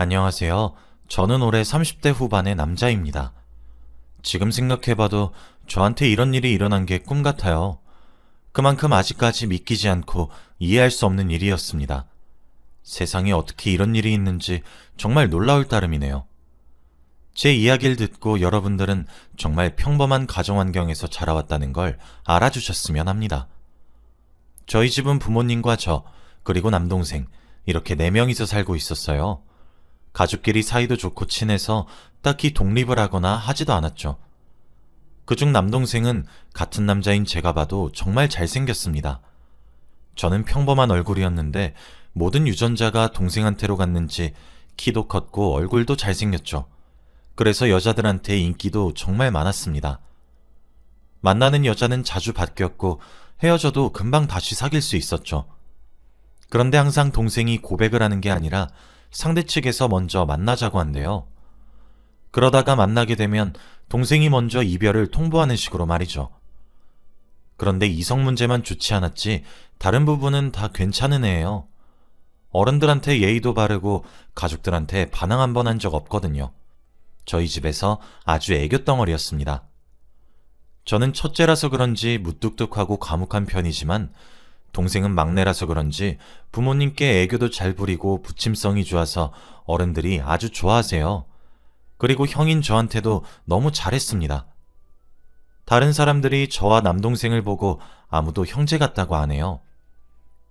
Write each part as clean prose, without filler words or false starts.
안녕하세요. 저는 올해 30대 후반의 남자입니다. 지금 생각해봐도 저한테 이런 일이 일어난 게 꿈 같아요. 그만큼 아직까지 믿기지 않고 이해할 수 없는 일이었습니다. 세상에 어떻게 이런 일이 있는지 정말 놀라울 따름이네요. 제 이야기를 듣고 여러분들은 정말 평범한 가정 환경에서 자라왔다는 걸 알아주셨으면 합니다. 저희 집은 부모님과 저, 그리고 남동생, 이렇게 4명이서 살고 있었어요. 가족끼리 사이도 좋고 친해서 딱히 독립을 하거나 하지도 않았죠. 그중 남동생은 같은 남자인 제가 봐도 정말 잘생겼습니다. 저는 평범한 얼굴이었는데 모든 유전자가 동생한테로 갔는지 키도 컸고 얼굴도 잘생겼죠. 그래서 여자들한테 인기도 정말 많았습니다. 만나는 여자는 자주 바뀌었고 헤어져도 금방 다시 사귈 수 있었죠. 그런데 항상 동생이 고백을 하는 게 아니라 상대 측에서 먼저 만나자고 한대요. 그러다가 만나게 되면 동생이 먼저 이별을 통보하는 식으로 말이죠. 그런데 이성 문제만 좋지 않았지 다른 부분은 다 괜찮은 애예요. 어른들한테 예의도 바르고 가족들한테 반항 한 번 한 적 없거든요. 저희 집에서 아주 애교 덩어리였습니다. 저는 첫째라서 그런지 무뚝뚝하고 과묵한 편이지만 동생은 막내라서 그런지 부모님께 애교도 잘 부리고 부침성이 좋아서 어른들이 아주 좋아하세요. 그리고 형인 저한테도 너무 잘했습니다. 다른 사람들이 저와 남동생을 보고 아무도 형제 같다고 하네요.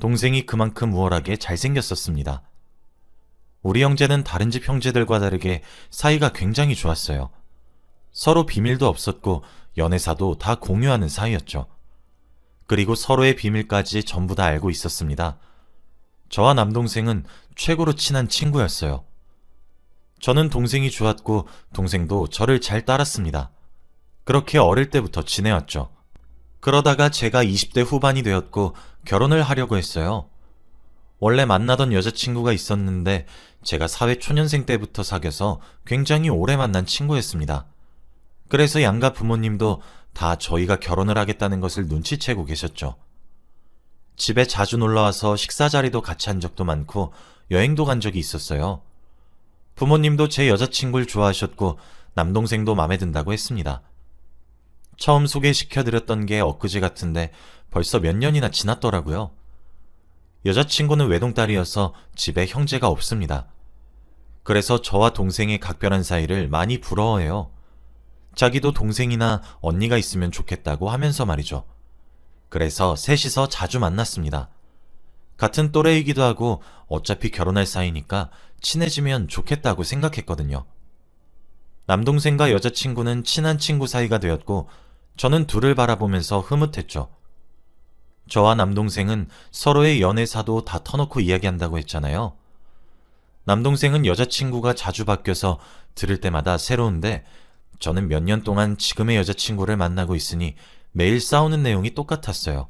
동생이 그만큼 우월하게 잘생겼었습니다. 우리 형제는 다른 집 형제들과 다르게 사이가 굉장히 좋았어요. 서로 비밀도 없었고 연애사도 다 공유하는 사이였죠. 그리고 서로의 비밀까지 전부 다 알고 있었습니다. 저와 남동생은 최고로 친한 친구였어요. 저는 동생이 좋았고 동생도 저를 잘 따랐습니다. 그렇게 어릴 때부터 지내왔죠. 그러다가 제가 20대 후반이 되었고 결혼을 하려고 했어요. 원래 만나던 여자친구가 있었는데 제가 사회 초년생 때부터 사귀어서 굉장히 오래 만난 친구였습니다. 그래서 양가 부모님도 다 저희가 결혼을 하겠다는 것을 눈치채고 계셨죠. 집에 자주 놀러와서 식사 자리도 같이 한 적도 많고 여행도 간 적이 있었어요. 부모님도 제 여자친구를 좋아하셨고 남동생도 마음에 든다고 했습니다. 처음 소개시켜드렸던 게 엊그제 같은데 벌써 몇 년이나 지났더라고요. 여자친구는 외동딸이어서 집에 형제가 없습니다. 그래서 저와 동생의 각별한 사이를 많이 부러워해요. 자기도 동생이나 언니가 있으면 좋겠다고 하면서 말이죠. 그래서 셋이서 자주 만났습니다. 같은 또래이기도 하고 어차피 결혼할 사이니까 친해지면 좋겠다고 생각했거든요. 남동생과 여자친구는 친한 친구 사이가 되었고 저는 둘을 바라보면서 흐뭇했죠. 저와 남동생은 서로의 연애사도 다 터놓고 이야기한다고 했잖아요. 남동생은 여자친구가 자주 바뀌어서 들을 때마다 새로운데 저는 몇 년 동안 지금의 여자친구를 만나고 있으니 매일 싸우는 내용이 똑같았어요.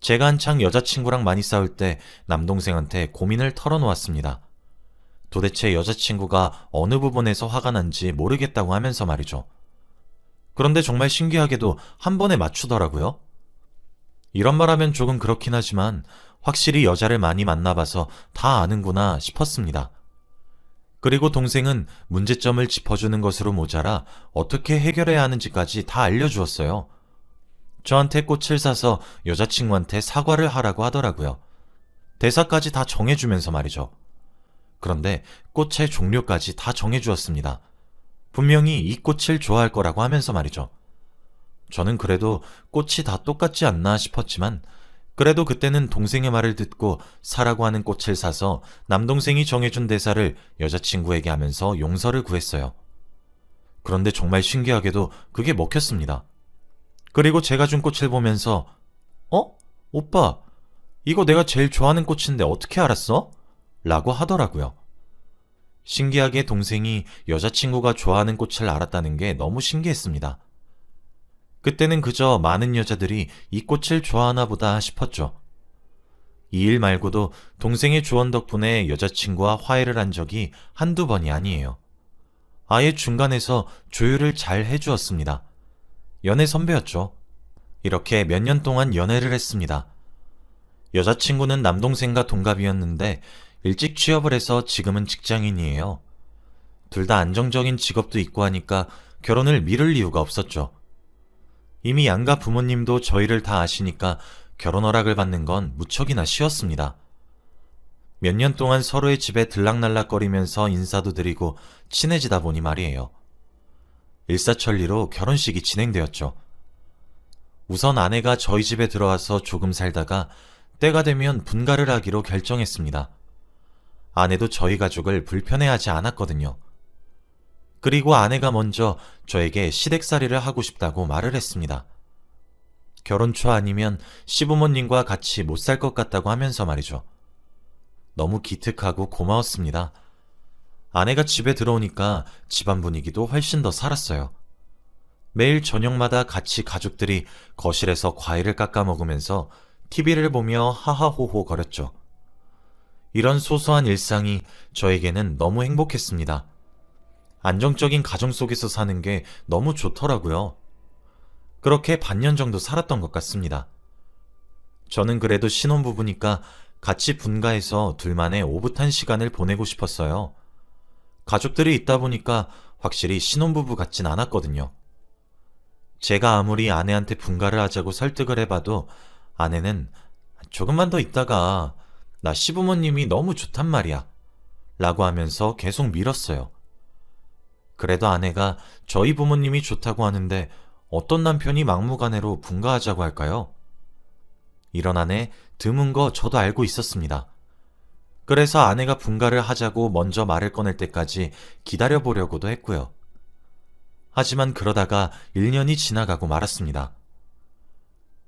제가 한창 여자친구랑 많이 싸울 때 남동생한테 고민을 털어놓았습니다. 도대체 여자친구가 어느 부분에서 화가 난지 모르겠다고 하면서 말이죠. 그런데 정말 신기하게도 한 번에 맞추더라고요. 이런 말 하면 조금 그렇긴 하지만 확실히 여자를 많이 만나봐서 다 아는구나 싶었습니다. 그리고 동생은 문제점을 짚어주는 것으로 모자라 어떻게 해결해야 하는지까지 다 알려주었어요. 저한테 꽃을 사서 여자친구한테 사과를 하라고 하더라고요. 대사까지 다 정해주면서 말이죠. 그런데 꽃의 종류까지 다 정해주었습니다. 분명히 이 꽃을 좋아할 거라고 하면서 말이죠. 저는 그래도 꽃이 다 똑같지 않나 싶었지만 그래도 그때는 동생의 말을 듣고 사라고 하는 꽃을 사서 남동생이 정해준 대사를 여자친구에게 하면서 용서를 구했어요. 그런데 정말 신기하게도 그게 먹혔습니다. 그리고 제가 준 꽃을 보면서 어? 오빠, 이거 내가 제일 좋아하는 꽃인데 어떻게 알았어? 라고 하더라고요. 신기하게 동생이 여자친구가 좋아하는 꽃을 알았다는 게 너무 신기했습니다. 그때는 그저 많은 여자들이 이 꽃을 좋아하나 보다 싶었죠. 이 일 말고도 동생의 조언 덕분에 여자친구와 화해를 한 적이 한두 번이 아니에요. 아예 중간에서 조율을 잘 해주었습니다. 연애 선배였죠. 이렇게 몇 년 동안 연애를 했습니다. 여자친구는 남동생과 동갑이었는데 일찍 취업을 해서 지금은 직장인이에요. 둘 다 안정적인 직업도 있고 하니까 결혼을 미룰 이유가 없었죠. 이미 양가 부모님도 저희를 다 아시니까 결혼 허락을 받는 건 무척이나 쉬웠습니다. 몇 년 동안 서로의 집에 들락날락거리면서 인사도 드리고 친해지다 보니 말이에요. 일사천리로 결혼식이 진행되었죠. 우선 아내가 저희 집에 들어와서 조금 살다가 때가 되면 분가를 하기로 결정했습니다. 아내도 저희 가족을 불편해하지 않았거든요. 그리고 아내가 먼저 저에게 시댁살이를 하고 싶다고 말을 했습니다. 결혼 초 아니면 시부모님과 같이 못 살 것 같다고 하면서 말이죠. 너무 기특하고 고마웠습니다. 아내가 집에 들어오니까 집안 분위기도 훨씬 더 살았어요. 매일 저녁마다 같이 가족들이 거실에서 과일을 깎아 먹으면서 TV를 보며 하하호호 거렸죠. 이런 소소한 일상이 저에게는 너무 행복했습니다. 안정적인 가정 속에서 사는 게 너무 좋더라고요. 그렇게 반년 정도 살았던 것 같습니다. 저는 그래도 신혼부부니까 같이 분가해서 둘만의 오붓한 시간을 보내고 싶었어요. 가족들이 있다 보니까 확실히 신혼부부 같진 않았거든요. 제가 아무리 아내한테 분가를 하자고 설득을 해봐도 아내는 조금만 더 있다가 나 시부모님이 너무 좋단 말이야 라고 하면서 계속 밀었어요. 그래도 아내가 저희 부모님이 좋다고 하는데 어떤 남편이 막무가내로 분가하자고 할까요? 이런 아내 드문 거 저도 알고 있었습니다. 그래서 아내가 분가를 하자고 먼저 말을 꺼낼 때까지 기다려보려고도 했고요. 하지만 그러다가 1년이 지나가고 말았습니다.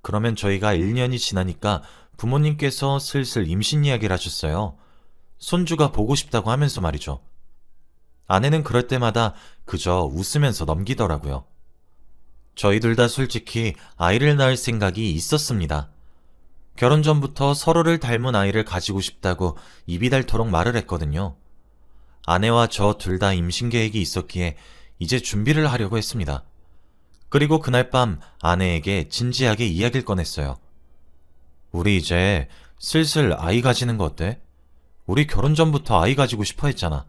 그러면 저희가 1년이 지나니까 부모님께서 슬슬 임신 이야기를 하셨어요. 손주가 보고 싶다고 하면서 말이죠. 아내는 그럴 때마다 그저 웃으면서 넘기더라고요. 저희 둘 다 솔직히 아이를 낳을 생각이 있었습니다. 결혼 전부터 서로를 닮은 아이를 가지고 싶다고 입이 닳도록 말을 했거든요. 아내와 저 둘 다 임신 계획이 있었기에 이제 준비를 하려고 했습니다. 그리고 그날 밤 아내에게 진지하게 이야기를 꺼냈어요. 우리 이제 슬슬 아이 가지는 거 어때? 우리 결혼 전부터 아이 가지고 싶어 했잖아.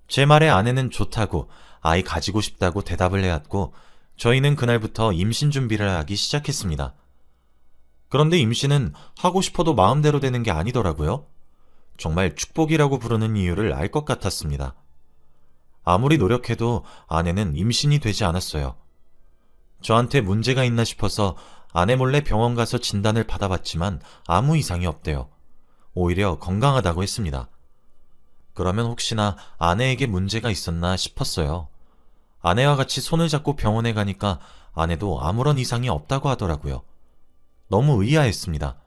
제 말에 아내는 좋다고 아이 가지고 싶다고 대답을 해왔고 저희는 그날부터 임신 준비를 하기 시작했습니다. 그런데 임신은 하고 싶어도 마음대로 되는 게 아니더라고요. 정말 축복이라고 부르는 이유를 알 것 같았습니다. 아무리 노력해도 아내는 임신이 되지 않았어요. 저한테 문제가 있나 싶어서 아내 몰래 병원 가서 진단을 받아봤지만 아무 이상이 없대요. 오히려 건강하다고 했습니다. 그러면 혹시나 아내에게 문제가 있었나 싶었어요. 아내와 같이 손을 잡고 병원에 가니까 아내도 아무런 이상이 없다고 하더라고요. 너무 의아했습니다.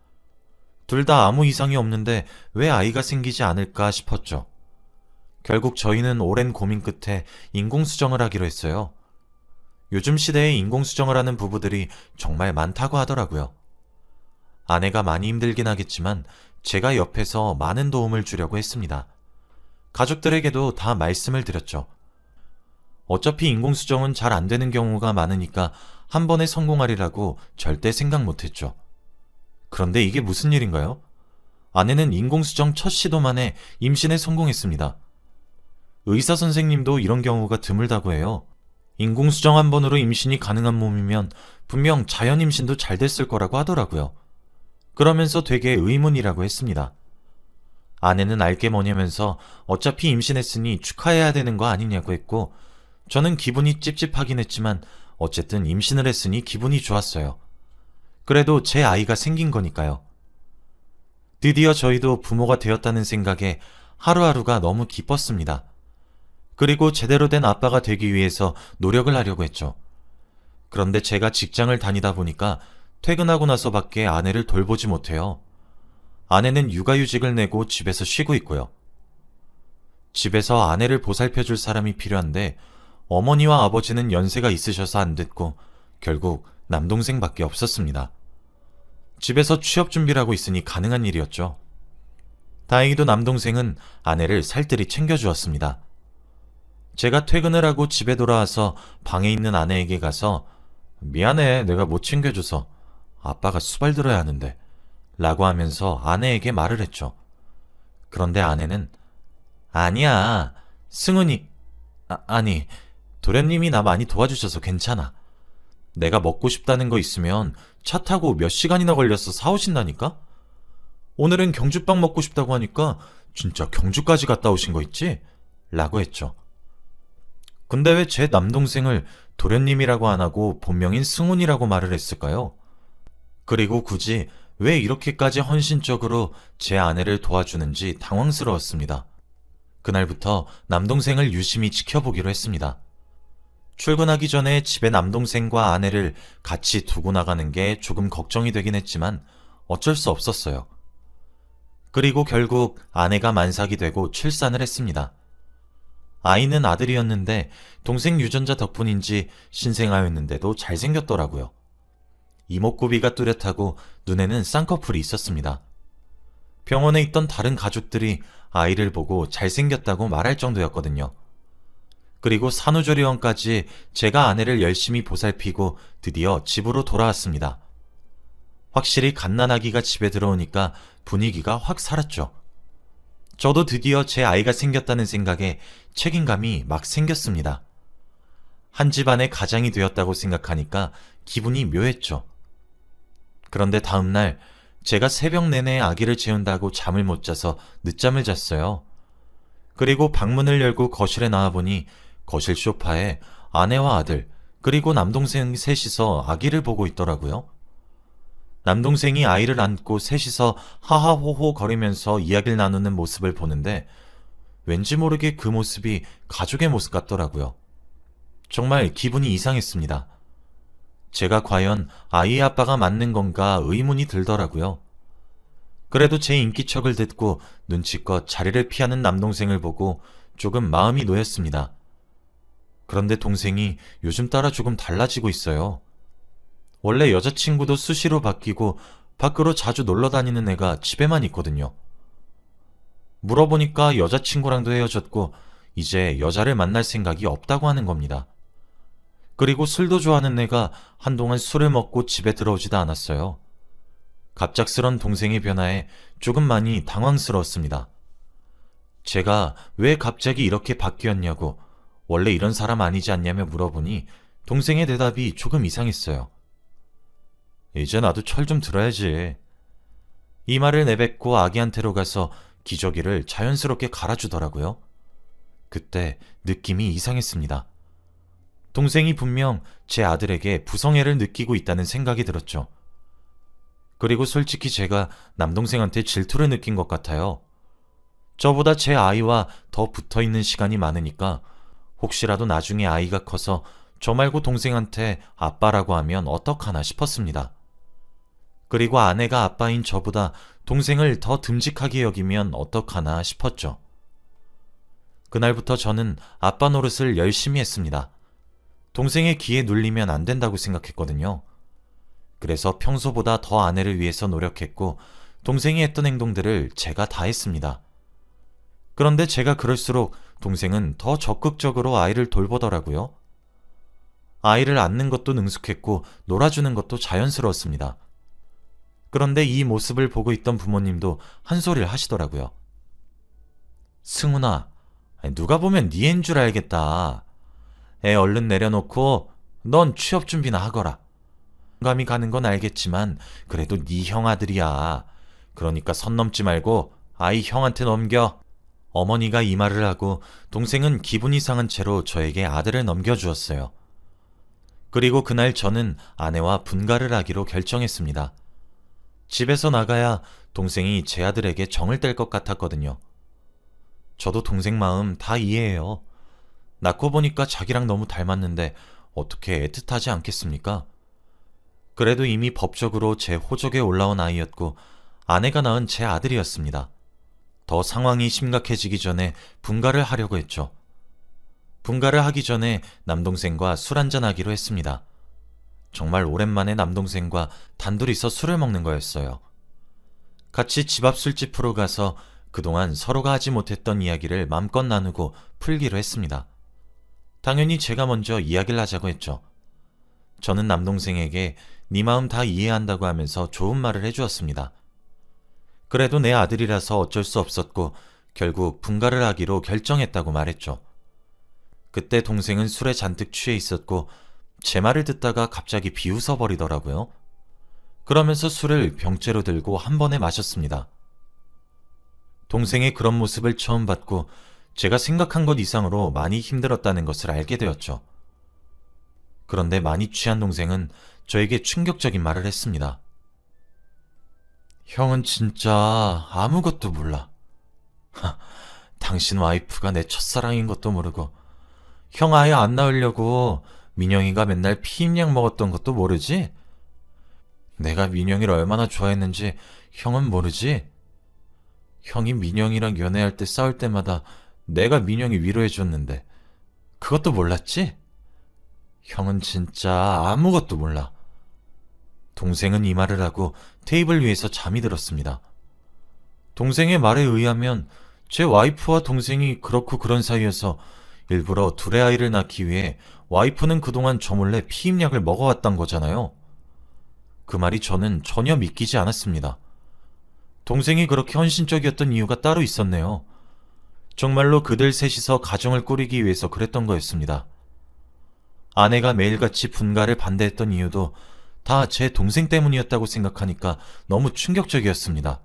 둘 다 아무 이상이 없는데 왜 아이가 생기지 않을까 싶었죠. 결국 저희는 오랜 고민 끝에 인공수정을 하기로 했어요. 요즘 시대에 인공수정을 하는 부부들이 정말 많다고 하더라고요. 아내가 많이 힘들긴 하겠지만 제가 옆에서 많은 도움을 주려고 했습니다. 가족들에게도 다 말씀을 드렸죠. 어차피 인공수정은 잘 안 되는 경우가 많으니까 한 번에 성공하리라고 절대 생각 못했죠. 그런데 이게 무슨 일인가요? 아내는 인공수정 첫 시도만에 임신에 성공했습니다. 의사 선생님도 이런 경우가 드물다고 해요. 인공수정 한 번으로 임신이 가능한 몸이면 분명 자연 임신도 잘 됐을 거라고 하더라고요. 그러면서 되게 의문이라고 했습니다. 아내는 알게 뭐냐면서 어차피 임신했으니 축하해야 되는 거 아니냐고 했고 저는 기분이 찝찝하긴 했지만 어쨌든 임신을 했으니 기분이 좋았어요. 그래도 제 아이가 생긴 거니까요. 드디어 저희도 부모가 되었다는 생각에 하루하루가 너무 기뻤습니다. 그리고 제대로 된 아빠가 되기 위해서 노력을 하려고 했죠. 그런데 제가 직장을 다니다 보니까 퇴근하고 나서밖에 아내를 돌보지 못해요. 아내는 육아휴직을 내고 집에서 쉬고 있고요. 집에서 아내를 보살펴줄 사람이 필요한데 어머니와 아버지는 연세가 있으셔서 안 됐고 결국 남동생밖에 없었습니다. 집에서 취업 준비를 하고 있으니 가능한 일이었죠. 다행히도 남동생은 아내를 살뜰히 챙겨주었습니다. 제가 퇴근을 하고 집에 돌아와서 방에 있는 아내에게 가서 미안해, 내가 못 챙겨줘서. 아빠가 수발 들어야 하는데 라고 하면서 아내에게 말을 했죠. 그런데 아내는 아니야. 승훈이, 아니, 도련님이 나 많이 도와주셔서 괜찮아. 내가 먹고 싶다는 거 있으면 차 타고 몇 시간이나 걸려서 사오신다니까? 오늘은 경주빵 먹고 싶다고 하니까 진짜 경주까지 갔다 오신 거 있지? 라고 했죠. 근데 왜 제 남동생을 도련님이라고 안 하고 본명인 승훈이라고 말을 했을까요? 그리고 굳이 왜 이렇게까지 헌신적으로 제 아내를 도와주는지 당황스러웠습니다. 그날부터 남동생을 유심히 지켜보기로 했습니다. 출근하기 전에 집에 남동생과 아내를 같이 두고 나가는 게 조금 걱정이 되긴 했지만 어쩔 수 없었어요. 그리고 결국 아내가 만삭이 되고 출산을 했습니다. 아이는 아들이었는데 동생 유전자 덕분인지 신생아였는데도 잘생겼더라고요. 이목구비가 뚜렷하고 눈에는 쌍꺼풀이 있었습니다. 병원에 있던 다른 가족들이 아이를 보고 잘생겼다고 말할 정도였거든요. 그리고 산후조리원까지 제가 아내를 열심히 보살피고 드디어 집으로 돌아왔습니다. 확실히 갓난아기가 집에 들어오니까 분위기가 확 살았죠. 저도 드디어 제 아이가 생겼다는 생각에 책임감이 막 생겼습니다. 한 집안의 가장이 되었다고 생각하니까 기분이 묘했죠. 그런데 다음날 제가 새벽 내내 아기를 재운다고 잠을 못 자서 늦잠을 잤어요. 그리고 방문을 열고 거실에 나와보니 거실 소파에 아내와 아들 그리고 남동생 셋이서 아기를 보고 있더라고요. 남동생이 아이를 안고 셋이서 하하호호 거리면서 이야기를 나누는 모습을 보는데 왠지 모르게 그 모습이 가족의 모습 같더라고요. 정말 기분이 이상했습니다. 제가 과연 아이의 아빠가 맞는 건가 의문이 들더라고요. 그래도 제 인기척을 듣고 눈치껏 자리를 피하는 남동생을 보고 조금 마음이 놓였습니다. 그런데 동생이 요즘 따라 조금 달라지고 있어요. 원래 여자친구도 수시로 바뀌고 밖으로 자주 놀러 다니는 애가 집에만 있거든요. 물어보니까 여자친구랑도 헤어졌고 이제 여자를 만날 생각이 없다고 하는 겁니다. 그리고 술도 좋아하는 애가 한동안 술을 먹고 집에 들어오지도 않았어요. 갑작스런 동생의 변화에 조금 많이 당황스러웠습니다. 제가 왜 갑자기 이렇게 바뀌었냐고 원래 이런 사람 아니지 않냐며 물어보니 동생의 대답이 조금 이상했어요. 이제 나도 철 좀 들어야지. 이 말을 내뱉고 아기한테로 가서 기저귀를 자연스럽게 갈아주더라고요. 그때 느낌이 이상했습니다. 동생이 분명 제 아들에게 부성애를 느끼고 있다는 생각이 들었죠. 그리고 솔직히 제가 남동생한테 질투를 느낀 것 같아요. 저보다 제 아이와 더 붙어있는 시간이 많으니까 혹시라도 나중에 아이가 커서 저 말고 동생한테 아빠라고 하면 어떡하나 싶었습니다. 그리고 아내가 아빠인 저보다 동생을 더 듬직하게 여기면 어떡하나 싶었죠. 그날부터 저는 아빠 노릇을 열심히 했습니다. 동생의 기에 눌리면 안 된다고 생각했거든요. 그래서 평소보다 더 아내를 위해서 노력했고 동생이 했던 행동들을 제가 다 했습니다. 그런데 제가 그럴수록 동생은 더 적극적으로 아이를 돌보더라고요. 아이를 안는 것도 능숙했고 놀아주는 것도 자연스러웠습니다. 그런데 이 모습을 보고 있던 부모님도 한 소리를 하시더라고요. 승훈아, 누가 보면 네 애인 줄 알겠다. 애 얼른 내려놓고 넌 취업 준비나 하거라. 감이 가는 건 알겠지만 그래도 네 형 아들이야. 그러니까 선 넘지 말고 아이 형한테 넘겨. 어머니가 이 말을 하고 동생은 기분이 상한 채로 저에게 아들을 넘겨주었어요. 그리고 그날 저는 아내와 분가를 하기로 결정했습니다. 집에서 나가야 동생이 제 아들에게 정을 뗄 것 같았거든요. 저도 동생 마음 다 이해해요. 낳고 보니까 자기랑 너무 닮았는데 어떻게 애틋하지 않겠습니까? 그래도 이미 법적으로 제 호적에 올라온 아이였고 아내가 낳은 제 아들이었습니다. 더 상황이 심각해지기 전에 분가를 하려고 했죠. 분가를 하기 전에 남동생과 술 한잔하기로 했습니다. 정말 오랜만에 남동생과 단둘이서 술을 먹는 거였어요. 같이 집 앞 술집으로 가서 그동안 서로가 하지 못했던 이야기를 맘껏 나누고 풀기로 했습니다. 당연히 제가 먼저 이야기를 하자고 했죠. 저는 남동생에게 네 마음 다 이해한다고 하면서 좋은 말을 해주었습니다. 그래도 내 아들이라서 어쩔 수 없었고 결국 분가를 하기로 결정했다고 말했죠. 그때 동생은 술에 잔뜩 취해 있었고 제 말을 듣다가 갑자기 비웃어 버리더라고요. 그러면서 술을 병째로 들고 한 번에 마셨습니다. 동생의 그런 모습을 처음 봤고 제가 생각한 것 이상으로 많이 힘들었다는 것을 알게 되었죠. 그런데 많이 취한 동생은 저에게 충격적인 말을 했습니다. 형은 진짜 아무것도 몰라. 당신 와이프가 내 첫사랑인 것도 모르고 형 아예 안 낳으려고 민영이가 맨날 피임약 먹었던 것도 모르지? 내가 민영이를 얼마나 좋아했는지 형은 모르지? 형이 민영이랑 연애할 때 싸울 때마다 내가 민영이 위로해줬는데 그것도 몰랐지? 형은 진짜 아무것도 몰라. 동생은 이 말을 하고 테이블 위에서 잠이 들었습니다. 동생의 말에 의하면 제 와이프와 동생이 그렇고 그런 사이여서 일부러 둘의 아이를 낳기 위해 와이프는 그동안 저 몰래 피임약을 먹어왔단 거잖아요. 그 말이 저는 전혀 믿기지 않았습니다. 동생이 그렇게 헌신적이었던 이유가 따로 있었네요. 정말로 그들 셋이서 가정을 꾸리기 위해서 그랬던 거였습니다. 아내가 매일같이 분가를 반대했던 이유도 다 제 동생 때문이었다고 생각하니까 너무 충격적이었습니다.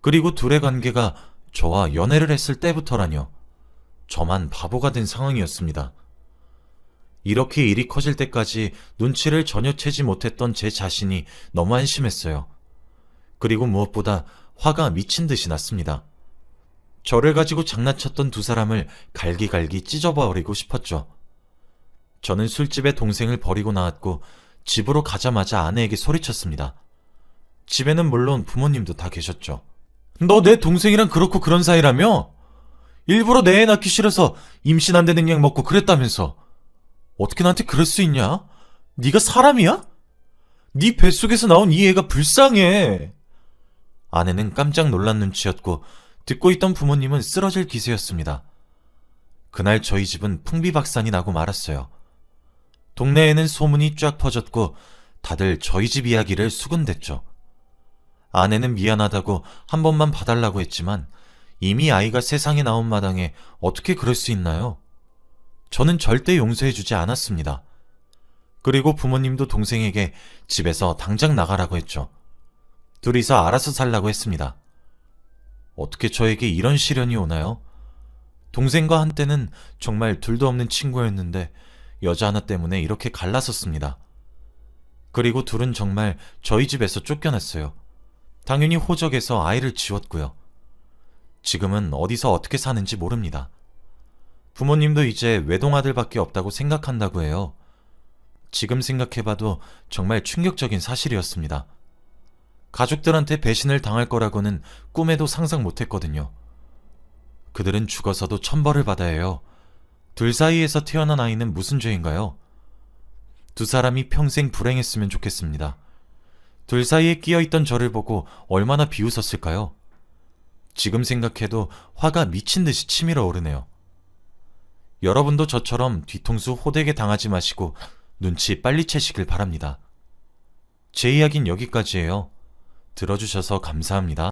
그리고 둘의 관계가 저와 연애를 했을 때부터라뇨. 저만 바보가 된 상황이었습니다. 이렇게 일이 커질 때까지 눈치를 전혀 채지 못했던 제 자신이 너무 한심했어요. 그리고 무엇보다 화가 미친 듯이 났습니다. 저를 가지고 장난쳤던 두 사람을 갈기갈기 찢어버리고 싶었죠. 저는 술집에 동생을 버리고 나왔고 집으로 가자마자 아내에게 소리쳤습니다. 집에는 물론 부모님도 다 계셨죠. 너 내 동생이랑 그렇고 그런 사이라며? 일부러 내 애 낳기 싫어서 임신 안 되는 약 먹고 그랬다면서. 어떻게 나한테 그럴 수 있냐? 네가 사람이야? 네 뱃속에서 나온 이 애가 불쌍해. 아내는 깜짝 놀란 눈치였고 듣고 있던 부모님은 쓰러질 기세였습니다. 그날 저희 집은 풍비박산이 나고 말았어요. 동네에는 소문이 쫙 퍼졌고 다들 저희 집 이야기를 수군댔죠. 아내는 미안하다고 한 번만 봐달라고 했지만 이미 아이가 세상에 나온 마당에 어떻게 그럴 수 있나요? 저는 절대 용서해주지 않았습니다. 그리고 부모님도 동생에게 집에서 당장 나가라고 했죠. 둘이서 알아서 살라고 했습니다. 어떻게 저에게 이런 시련이 오나요? 동생과 한때는 정말 둘도 없는 친구였는데 여자 하나 때문에 이렇게 갈라섰습니다. 그리고 둘은 정말 저희 집에서 쫓겨났어요. 당연히 호적에서 아이를 지웠고요. 지금은 어디서 어떻게 사는지 모릅니다. 부모님도 이제 외동아들밖에 없다고 생각한다고 해요. 지금 생각해봐도 정말 충격적인 사실이었습니다. 가족들한테 배신을 당할 거라고는 꿈에도 상상 못했거든요. 그들은 죽어서도 천벌을 받아야 해요. 둘 사이에서 태어난 아이는 무슨 죄인가요? 두 사람이 평생 불행했으면 좋겠습니다. 둘 사이에 끼어있던 저를 보고 얼마나 비웃었을까요? 지금 생각해도 화가 미친 듯이 치밀어 오르네요. 여러분도 저처럼 뒤통수 호되게 당하지 마시고 눈치 빨리 채시길 바랍니다. 제 이야기는 여기까지예요. 들어주셔서 감사합니다.